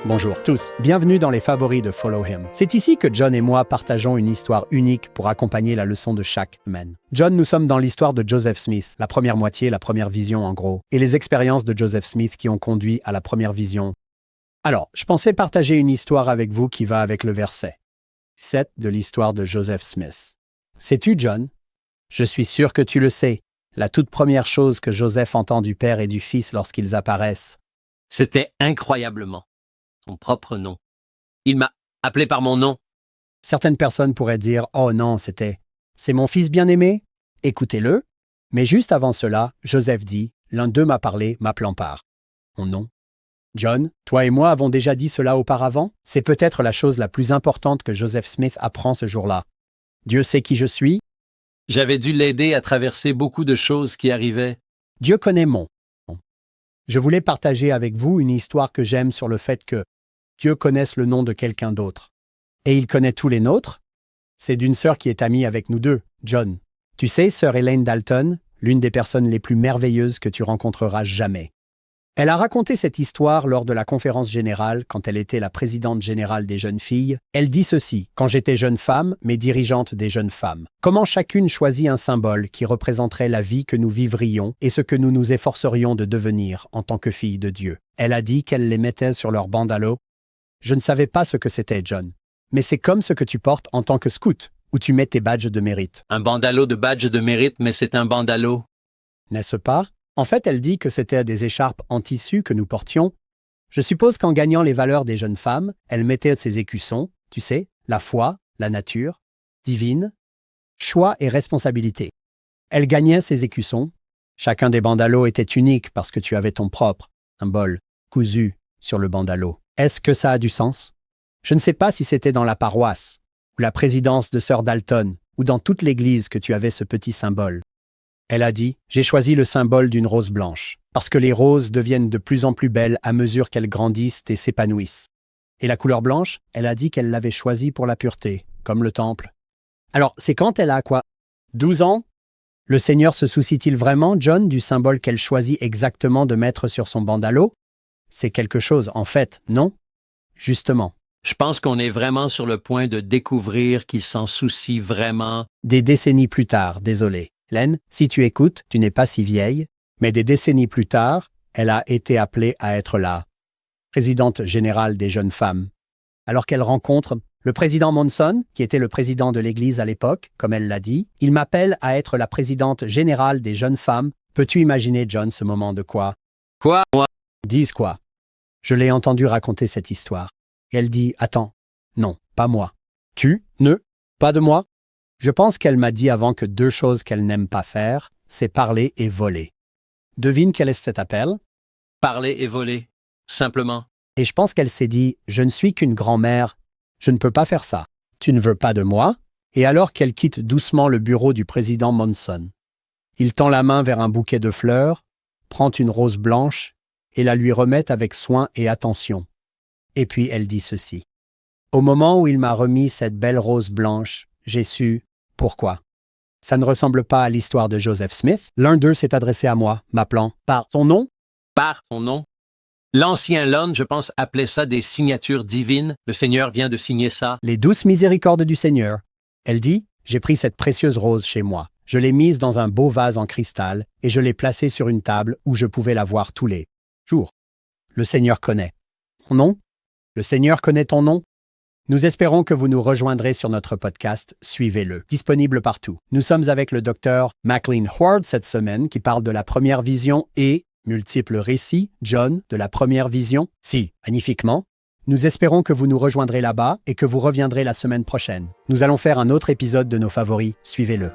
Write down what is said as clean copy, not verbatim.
Bonjour tous, bienvenue dans les favoris de Follow Him. C'est ici que John et moi partageons une histoire unique pour accompagner la leçon de chaque semaine. John, nous sommes dans l'histoire de Joseph Smith, la première moitié, la première vision en gros, et les expériences de Joseph Smith qui ont conduit à la première vision. Alors, je pensais partager une histoire avec vous qui va avec le verset 7 de l'histoire de Joseph Smith. Sais-tu, John? Je suis sûr que tu le sais, la toute première chose que Joseph entend du Père et du Fils lorsqu'ils apparaissent. C'était incroyablement son propre nom. Il m'a appelé par mon nom. Certaines personnes pourraient dire « Oh non, c'est mon fils bien-aimé, écoutez-le ». Mais juste avant cela, Joseph dit « L'un d'eux m'a parlé, m'appelant par mon nom ». John, toi et moi avons déjà dit cela auparavant. C'est peut-être la chose la plus importante que Joseph Smith apprend ce jour-là. Dieu sait qui je suis. J'avais dû l'aider à traverser beaucoup de choses qui arrivaient. Dieu connaît mon nom. Je voulais partager avec vous une histoire que j'aime sur le fait que Dieu connaisse le nom de quelqu'un d'autre. Et il connaît tous les nôtres. C'est d'une sœur qui est amie avec nous deux, John. Tu sais, sœur Elaine Dalton, l'une des personnes les plus merveilleuses que tu rencontreras jamais. Elle a raconté cette histoire lors de la conférence générale quand elle était la présidente générale des jeunes filles. Elle dit ceci: « Quand j'étais jeune femme, mais dirigeante des jeunes femmes, comment chacune choisit un symbole qui représenterait la vie que nous vivrions et ce que nous nous efforcerions de devenir en tant que filles de Dieu. » Elle a dit qu'elle les mettait sur leur bandalo. Je ne savais pas ce que c'était, John. Mais c'est comme ce que tu portes en tant que scout, où tu mets tes badges de mérite. Un bandalo de badge de mérite, mais c'est un bandalo. N'est-ce pas? En fait, elle dit que c'était des écharpes en tissu que nous portions. Je suppose qu'en gagnant les valeurs des jeunes femmes, elle mettait ses écussons, tu sais, la foi, la nature, divine, choix et responsabilité. Elle gagnait ses écussons. Chacun des bandalos était unique parce que tu avais ton propre symbole cousu sur le bandalo. Est-ce que ça a du sens? Je ne sais pas si c'était dans la paroisse, ou la présidence de Sœur Dalton, ou dans toute l'église que tu avais ce petit symbole. Elle a dit « J'ai choisi le symbole d'une rose blanche, parce que les roses deviennent de plus en plus belles à mesure qu'elles grandissent et s'épanouissent. Et la couleur blanche, elle a dit qu'elle l'avait choisie pour la pureté, comme le temple. » Alors, c'est quand elle a quoi? 12 ans? Le Seigneur se soucie-t-il vraiment, John, du symbole qu'elle choisit exactement de mettre sur son bandalo? C'est quelque chose, en fait, non? Justement. Je pense qu'on est vraiment sur le point de découvrir qu'il s'en soucie vraiment. Des décennies plus tard, désolé. Len, si tu écoutes, tu n'es pas si vieille, mais des décennies plus tard, elle a été appelée à être la présidente générale des jeunes femmes. Alors qu'elle rencontre le président Monson, qui était le président de l'Église à l'époque, comme elle l'a dit, il m'appelle à être la présidente générale des jeunes femmes. Peux-tu imaginer, John, ce moment de quoi? Quoi, moi? Dis quoi? Je l'ai entendu raconter cette histoire. Et elle dit, attends, non, pas moi. Tu, ne, pas de moi? Je pense qu'elle m'a dit avant que deux choses qu'elle n'aime pas faire, c'est parler et voler. Devine quel est cet appel? Parler et voler, simplement. Et je pense qu'elle s'est dit, je ne suis qu'une grand-mère, je ne peux pas faire ça. Tu ne veux pas de moi? Et alors qu'elle quitte doucement le bureau du président Monson. Il tend la main vers un bouquet de fleurs, prend une rose blanche et la lui remet avec soin et attention. Et puis elle dit ceci. Au moment où il m'a remis cette belle rose blanche, j'ai su pourquoi. Ça ne ressemble pas à l'histoire de Joseph Smith. L'un d'eux s'est adressé à moi, m'appelant par son nom. Par son nom. L'ancien Lon, je pense, appelait ça des signatures divines. Le Seigneur vient de signer ça. Les douces miséricordes du Seigneur. Elle dit, j'ai pris cette précieuse rose chez moi. Je l'ai mise dans un beau vase en cristal et je l'ai placée sur une table où je pouvais la voir tous les jours. Le Seigneur connaît mon nom. Le Seigneur connaît ton nom. Nous espérons que vous nous rejoindrez sur notre podcast « Suivez-le », disponible partout. Nous sommes avec le docteur McLean Ward cette semaine qui parle de la première vision et multiples récits, John, de la première vision. Si, magnifiquement. Nous espérons que vous nous rejoindrez là-bas et que vous reviendrez la semaine prochaine. Nous allons faire un autre épisode de nos favoris « Suivez-le ».